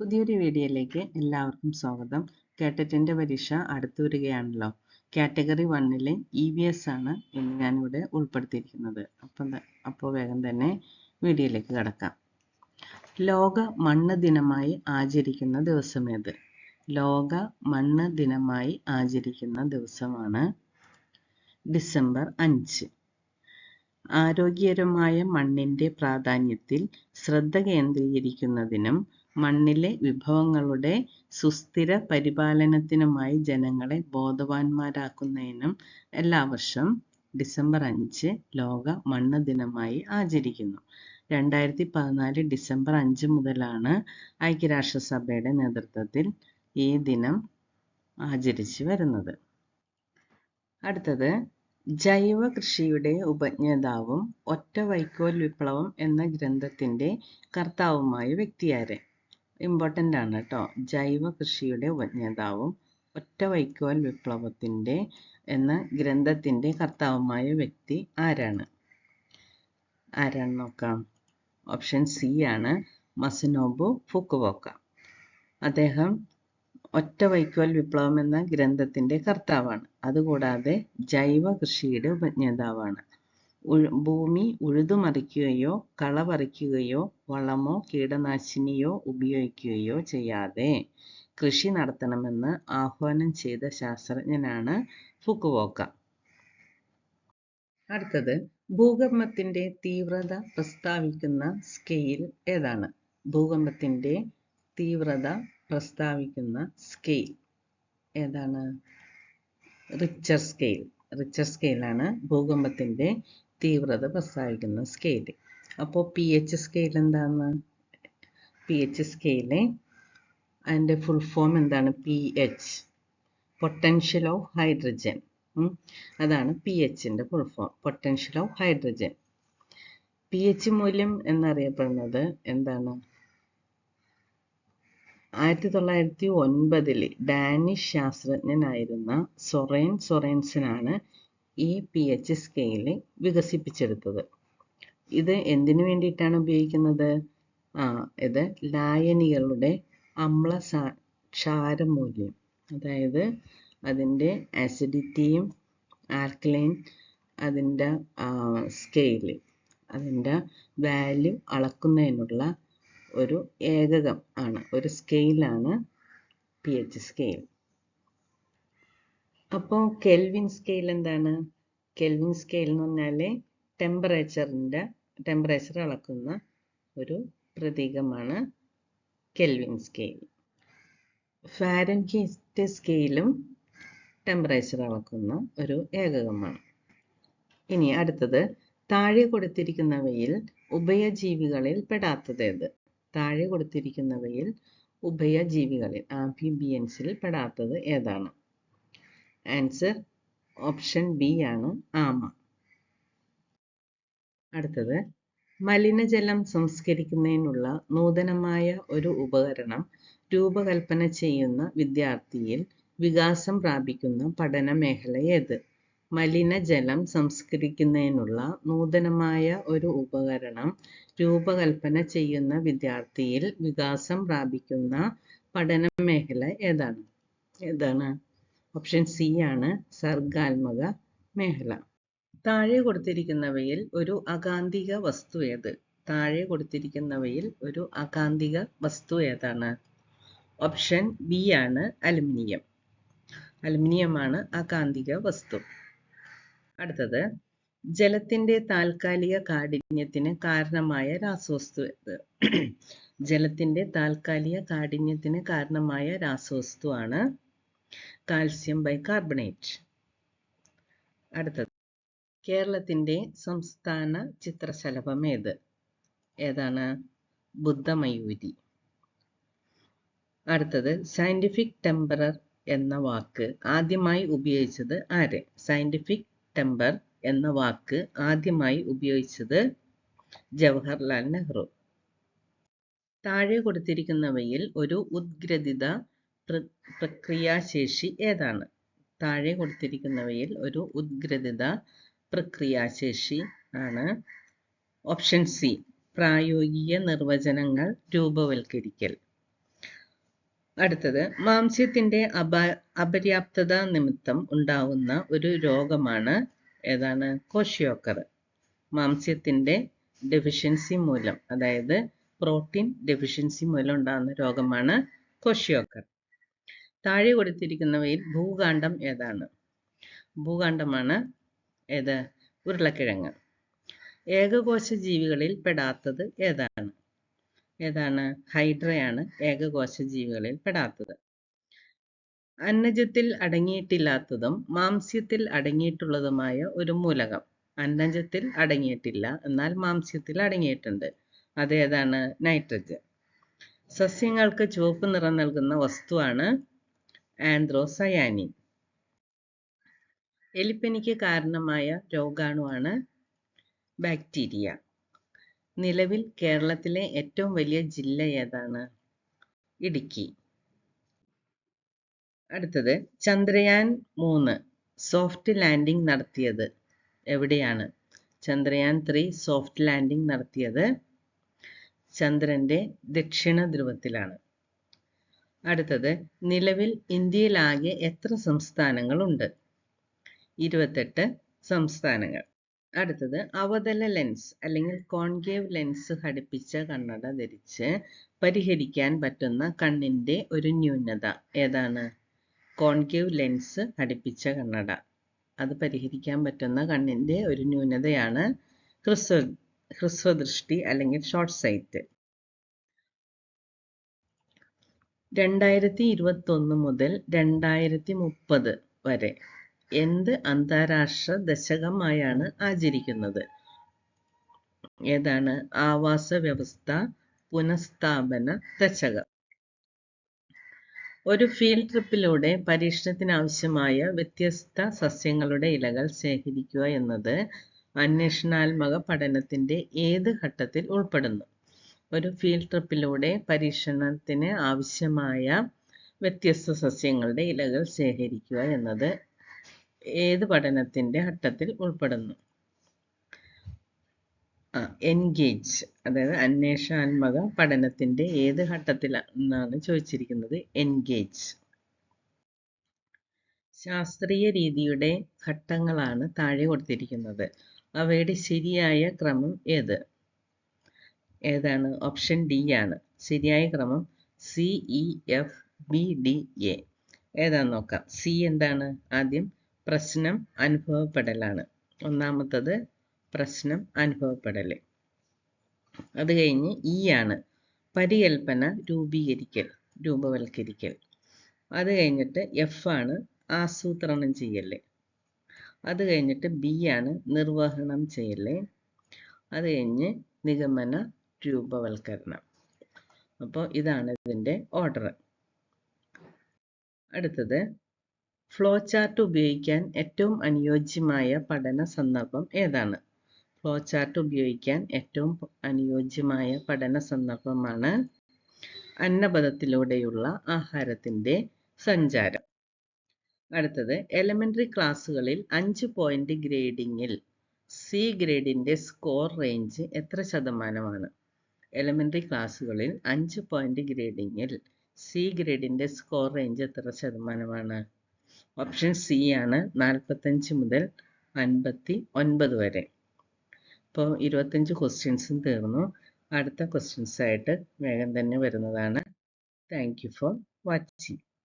പുതിയൊരു വീഡിയോയിലേക്ക് എല്ലാവർക്കും സ്വാഗതം. കേട്ടറ്റിൻ്റെ പരീക്ഷ അടുത്തു വരികയാണല്ലോ. കാറ്റഗറി 1-ലെ EVS ആണ് ഇന്ന് ഞാനിവിടെ ഉൾപ്പെടുത്തിയിരിക്കുന്നത്. അപ്പോൾ വേഗം തന്നെ വീഡിയോയിലേക്ക് കടക്കാം. ലോക മണ്ണ് ദിനമായി ആചരിക്കുന്ന ദിവസമേത്? ലോക മണ്ണ് ദിനമായി ആചരിക്കുന്ന ദിവസമാണ് ഡിസംബർ 5. ആരോഗ്യകരമായ മണ്ണിൻ്റെ പ്രാധാന്യത്തിൽ ശ്രദ്ധ കേന്ദ്രീകരിക്കുന്നതിനും മണ്ണിലെ വിഭവങ്ങളുടെ സുസ്ഥിര പരിപാലനത്തിനുമായി ജനങ്ങളെ ബോധവാന്മാരാക്കുന്നതിനും എല്ലാ വർഷം ഡിസംബർ 5 ലോക മണ്ണ് ദിനമായി ആചരിക്കുന്നു. 2014 ഡിസംബർ 5 മുതലാണ് ഐക്യരാഷ്ട്രസഭയുടെ നേതൃത്വത്തിൽ ഈ ദിനം ആചരിച്ചു വരുന്നത്. അടുത്തത്, ജൈവ കൃഷിയുടെ ഉപജ്ഞാതാവും ഒറ്റ വൈക്കോൽ വിപ്ലവം എന്ന ഗ്രന്ഥത്തിൻ്റെ കർത്താവുമായ വ്യക്തിയാരെ? ഇമ്പോർട്ടൻ്റ് ആണ് കേട്ടോ. ജൈവ കൃഷിയുടെ ഉപജ്ഞാതാവും ഒറ്റ വൈക്കോൽ വിപ്ലവത്തിൻ്റെ എന്ന ഗ്രന്ഥത്തിൻ്റെ കർത്താവുമായ വ്യക്തി ആരാണ് നോക്കാം. ഓപ്ഷൻ സി ആണ് മസനോബു ഫുക്കുവോക്ക. അദ്ദേഹം ഒറ്റ വൈക്കോൽ വിപ്ലവം എന്ന ഗ്രന്ഥത്തിൻ്റെ കർത്താവാണ്. അതുകൂടാതെ ജൈവ കൃഷിയുടെ ഉപജ്ഞാതാവാണ്. ഭൂമി ഉഴുതുമറിക്കുകയോ കള പറിക്കുകയോ വളമോ കീടനാശിനിയോ ഉപയോഗിക്കുകയോ ചെയ്യാതെ കൃഷി നടത്തണമെന്ന് ആഹ്വാനം ചെയ്ത ശാസ്ത്രജ്ഞനാണ് ഫുക്കുവോക്ക. അടുത്തത്, ഭൂകമ്പത്തിൻ്റെ തീവ്രത പ്രസ്താവിക്കുന്ന സ്കെയിൽ ഏതാണ്? ഭൂകമ്പത്തിൻ്റെ തീവ്രത പ്രസ്താവിക്കുന്ന സ്കെയിൽ ഏതാണ്? Richter scale. റിച്ചർ സ്കെയിലാണ് ഭൂകമ്പത്തിൻ്റെ തീവ്രത പ്രസ്താവിക്കുന്ന സ്കെയിൽ. അപ്പോൾ PH സ്കെയിൽ എന്താണ്? PH സ്കെയില് അതിൻ്റെ ഫുൾ ഫോം എന്താണ്? PH, potential of hydrogen. അതാണ് PHൻ്റെ full form, potential of hydrogen. PH മൂല്യം എന്നറിയപ്പെടുന്നത് എന്താണ്? 1909 ഡാനിഷ് ശാസ്ത്രജ്ഞനായിരുന്ന സൊറേൻസനാണ് ഈ PH സ്കെയിൽ വികസിപ്പിച്ചെടുത്തത്. ഇത് എന്തിനു വേണ്ടിയിട്ടാണ് ഉപയോഗിക്കുന്നത്? ഇത് ലായനികളുടെ ക്ഷാരമൂല്യം, അതായത് അതിൻ്റെ ആസിഡിറ്റിയും ആൽക്കലൈൻ അതിൻ്റെ സ്കെയിൽ, അതിൻ്റെ വാല്യൂ അളക്കുന്നതിനുള്ള ഒരു ഏകകം ആണ്, ഒരു സ്കെയിലാണ് PH സ്കെയിൽ. അപ്പോൾ കെൽവിൻ സ്കെയിൽ എന്താണ്? കെൽവിൻ സ്കെയിൽ എന്ന് പറഞ്ഞാൽ ടെമ്പറേച്ചർ അളക്കുന്ന ഒരു പ്രതീകമാണ് കെൽവിൻ സ്കെയിൽ. ഫാരൻഹീറ്റ് സ്കെയിലും ടെമ്പറേച്ചർ അളക്കുന്ന ഒരു ഏകകമാണ്. ഇനി അടുത്തത്, താഴെ കൊടുത്തിരിക്കുന്നവയിൽ ഉഭയജീവികളിൽ പെടാത്തതേത്? താഴെ കൊടുത്തിരിക്കുന്നവയിൽ ഉഭയജീവികളിൽ ആംഫിബിയൻസിൽ പെടാത്തത് ഏതാണ്? ആൻസർ ഓപ്ഷൻ ബി ആണ്, ആമ. അടുത്തത്, മലിനജലം സംസ്കരിക്കുന്നതിനുള്ള നൂതനമായ ഒരു ഉപകരണം രൂപകൽപ്പന ചെയ്യുന്ന വിദ്യാർത്ഥിയിൽ വികാസം പ്രാപിക്കുന്ന പഠന മേഖല ഏത്? മലിനജലം സംസ്കരിക്കുന്നതിനുള്ള നൂതനമായ ഒരു ഉപകരണം രൂപകൽപ്പന ചെയ്യുന്ന വിദ്യാർത്ഥിയിൽ വികാസം പ്രാപിക്കുന്ന പഠന മേഖല ഏതാണ്? ഓപ്ഷൻ സി ആണ്, സർഗാത്മക മേഖല. താഴെ കൊടുത്തിരിക്കുന്നവയിൽ ഒരു അകാന്തിക വസ്തു ഏത്? താഴെ കൊടുത്തിരിക്കുന്നവയിൽ ഒരു അകാന്തിക വസ്തു ഏതാണ്? ഓപ്ഷൻ ബി ആണ്, അലുമിനിയം. അലുമിനിയമാണ് അകാന്തിക വസ്തു. അടുത്തത്, ജലത്തിന്റെ താൽക്കാലിക കാഠിന്യത്തിന് കാരണമായ രാസവസ്തു ഏത്? ജലത്തിന്റെ താൽക്കാലിക കാഠിന്യത്തിന് കാരണമായ രാസവസ്തുവാണ് കാൽസ്യം ബൈകാർബണേറ്റ്. അടുത്തത്, കേരളത്തിന്റെ സംസ്ഥാന ചിത്രശലഭം ഏതാണ്? ബുദ്ധമയൂരി. അടുത്തത്, സയന്റിഫിക് ടെമ്പറർ എന്ന വാക്ക് ആദ്യമായി ഉപയോഗിച്ചത് ആര്? സയന്റിഫിക് ടെമ്പർ എന്ന വാക്ക് ആദ്യമായി ഉപയോഗിച്ചത് ജവഹർലാൽ നെഹ്റു. താഴെ കൊടുത്തിരിക്കുന്നവയിൽ ഒരു ഉദ്ഗ്രഥിത പ്രക്രിയാശേഷി ഏതാണ്? താഴെ കൊടുത്തിരിക്കുന്നവയിൽ ഒരു ഉദ്ഗ്രഥിത പ്രക്രിയാശേഷി ആണ് ഓപ്ഷൻ സി, പ്രായോഗിക നിർവചനങ്ങൾ രൂപവൽക്കരിക്കൽ. അടുത്തത് മാംസ്യത്തിന്റെ അപര്യാപ്തത നിമിത്തം ഉണ്ടാകുന്ന ഒരു രോഗമാണ് ഏതാണ്? ക്വോഷിയോക്കർ. മാംസ്യത്തിന്റെ ഡെഫിഷ്യൻസി മൂലം, അതായത് പ്രോട്ടീൻ ഡെഫിഷ്യൻസി മൂലം ഉണ്ടാകുന്ന രോഗമാണ് ക്വോഷിയോക്കർ. താഴെ കൊടുത്തിരിക്കുന്നവയിൽ ഭൂകാണ്ഡം ഏതാണ്? ഭൂകാണ്ഡമാണ് ഏത്? ഉരുളക്കിഴങ്ങ്. ഏകകോശ ജീവികളിൽ പെടാത്തത് ഏതാണ്? ഏതാണ്? ഹൈഡ്രയാണ് ഏകകോശ ജീവികളിൽ പെടാത്തത്. അന്നജത്തിൽ അടങ്ങിയിട്ടില്ലാത്തതും മാംസ്യത്തിൽ അടങ്ങിയിട്ടുള്ളതുമായ ഒരു മൂലകം. അന്നജത്തിൽ അടങ്ങിയിട്ടില്ല, എന്നാൽ മാംസ്യത്തിൽ അടങ്ങിയിട്ടുണ്ട്. അതേതാണ്? നൈട്രജൻ. സസ്യങ്ങൾക്ക് ചുവപ്പ് നിറം നൽകുന്ന വസ്തുവാണ് ആന്ത്രോസയാനിൻ. എലിപ്പനിക്ക് കാരണമായ രോഗാണുവാണ് ബാക്ടീരിയ. നിലവിൽ കേരളത്തിലെ ഏറ്റവും വലിയ ജില്ല ഏതാണ്? ഇടുക്കി. അടുത്തത് ചന്ദ്രയാൻ 3 സോഫ്റ്റ് ലാൻഡിംഗ് നടത്തിയത് എവിടെയാണ്? ചന്ദ്രയാൻ 3 സോഫ്റ്റ് ലാൻഡിംഗ് നടത്തിയത് ചന്ദ്രന്റെ ദക്ഷിണ ധ്രുവത്തിലാണ്. അടുത്തത് നിലവിൽ ഇന്ത്യയിലാകെ എത്ര സംസ്ഥാനങ്ങളുണ്ട്? 28 സംസ്ഥാനങ്ങൾ. അടുത്തത് അവതല ലെൻസ് അല്ലെങ്കിൽ കോൺകേവ് ലെൻസ് ഘടിപ്പിച്ച കണ്ണട ധരിച്ച് പരിഹരിക്കാൻ പറ്റുന്ന കണ്ണിന്റെ ഒരു ന്യൂനത ഏതാണ്? കോൺകേവ് ലെൻസ് ഘടിപ്പിച്ച കണ്ണട. അത് പരിഹരിക്കാൻ പറ്റുന്ന കണ്ണിന്റെ ഒരു ന്യൂനതയാണ് ഹ്രസ്വദൃഷ്ടി അല്ലെങ്കിൽ ഷോർട്ട് സൈറ്റ്. 2021 മുതൽ 2030 വരെ എന്ത് അന്താരാഷ്ട്ര ദശകമായാണ് ആചരിക്കുന്നത്? ഏതാണ്? ആവാസ വ്യവസ്ഥ പുനഃസ്ഥാപന ദശകം. ഒരു ഫീൽഡ് ട്രിപ്പിലൂടെ പരീക്ഷണത്തിനാവശ്യമായ വ്യത്യസ്ത സസ്യങ്ങളുടെ ഇലകൾ ശേഖരിക്കുക എന്നത് അന്വേഷണാത്മക പഠനത്തിന്റെ ഏത് ഘട്ടത്തിൽ ഉൾപ്പെടുന്നു? ഒരു ഫീൽഡ് ട്രിപ്പിലൂടെ പരീക്ഷണത്തിന് ആവശ്യമായ വ്യത്യസ്ത സസ്യങ്ങളുടെ ഇലകൾ ശേഖരിക്കുക എന്നത് ഏത് പഠനത്തിന്റെ ഘട്ടത്തിൽ ഉൾപ്പെടുന്നു? എൻഗേജ്, അതായത് അന്വേഷണാത്മക പഠനത്തിന്റെ ഏത് ഘട്ടത്തിലാണെന്നാണ് ചോദിച്ചിരിക്കുന്നത്. എൻഗേജ്. ശാസ്ത്രീയ രീതിയുടെ ഘട്ടങ്ങളാണ് താഴെ കൊടുത്തിരിക്കുന്നത്. അവയുടെ ശരിയായ ക്രമം ഏത്? ഏതാണ്? ഓപ്ഷൻ ഡി ആണ്. ശരിയായ ക്രമം CEFBDA. ഏതാന്ന് നോക്കാം. സി എന്താണ്? ആദ്യം പ്രശ്നം അനുഭവപ്പെടലാണ്. ഒന്നാമത്തത് പ്രശ്നം അനുഭവപ്പെടല്. അത് കഴിഞ്ഞ് ഇ ആണ് പരികൽപ്പന രൂപവൽക്കരിക്കൽ. അത് കഴിഞ്ഞിട്ട് എഫ് ആണ് ആസൂത്രണം ചെയ്യല്. അത് കഴിഞ്ഞിട്ട് ബി ആണ് നിർവഹണം ചെയ്യല്. അത് കഴിഞ്ഞ് നിഗമന രൂപവൽക്കരണം. അപ്പോൾ ഇതാണ് ഇതിൻ്റെ ഓർഡർ. അടുത്തത് ഫ്ലോ ചാർട്ട് ഉപയോഗിക്കാൻ ഏറ്റവും അനുയോജ്യമായ പഠന സന്ദർഭം ഏതാണ്? ഫ്ലോ ചാർട്ട് ഉപയോഗിക്കാൻ ഏറ്റവും അനുയോജ്യമായ പഠന സന്ദർഭമാണ് അന്നപഥത്തിലൂടെയുള്ള ആഹാരത്തിൻ്റെ സഞ്ചാരം. അടുത്തത് എലമെൻ്ററി ക്ലാസ്സുകളിൽ 5 പോയിന്റ് ഗ്രേഡിങ്ങിൽ സി ഗ്രേഡിൻ്റെ സ്കോർ റേഞ്ച് എത്ര ശതമാനമാണ്? എലമെൻ്ററി ക്ലാസ്സുകളിൽ 5 പോയിന്റ് ഗ്രേഡിങ്ങിൽ സി ഗ്രേഡിൻ്റെ സ്കോർ റേഞ്ച് എത്ര ശതമാനമാണ്? ഓപ്ഷൻ സി ആണ് 45 മുതൽ 59 വരെ. ഇപ്പോൾ 25 ക്വസ്റ്റ്യൻസും തീർന്നു. അടുത്ത ക്വസ്റ്റ്യൻസ് ആയിട്ട് വേഗം തന്നെ വരുന്നതാണ്. Thank you for watching.